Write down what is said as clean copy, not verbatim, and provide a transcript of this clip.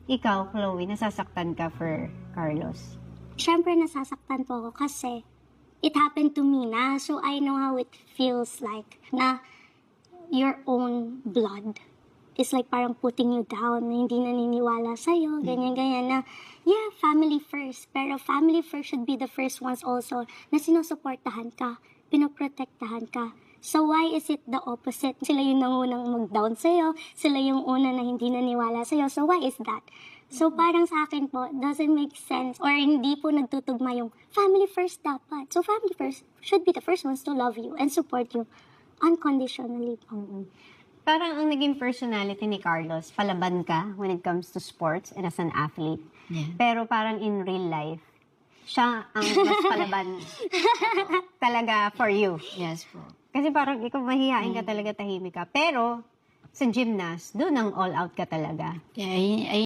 Ikaw, Chloe, nasasaktan ka for Carlos? Siyempre nasasaktan po ako kasi it happened to me na. So I know how it feels like na your own blood is like parang putting you down, na hindi naniniwala sa'yo, ganyan-ganyan na, yeah, family first. Pero family first should be the first ones also na sinusuportahan ka, pinoprotektahan ka. So why is it the opposite? Sila yung nangunang mag-down sa'yo, sila yung una na hindi naniwala sa'yo. So why is that? So parang sa akin po, doesn't make sense or hindi po nagtutugma yung family first dapat. So family first should be the first ones to love you and support you unconditionally po. Parang ang naging personality ni Carlos, palaban ka when it comes to sports and as an athlete. Yeah. Pero parang in real life, siya ang mas palaban talaga for you. Yes po. Kasi parang ikaw mahihain ka talaga, tahimik ka. Pero sa gymnast, doon ang all out ka talaga. Kaya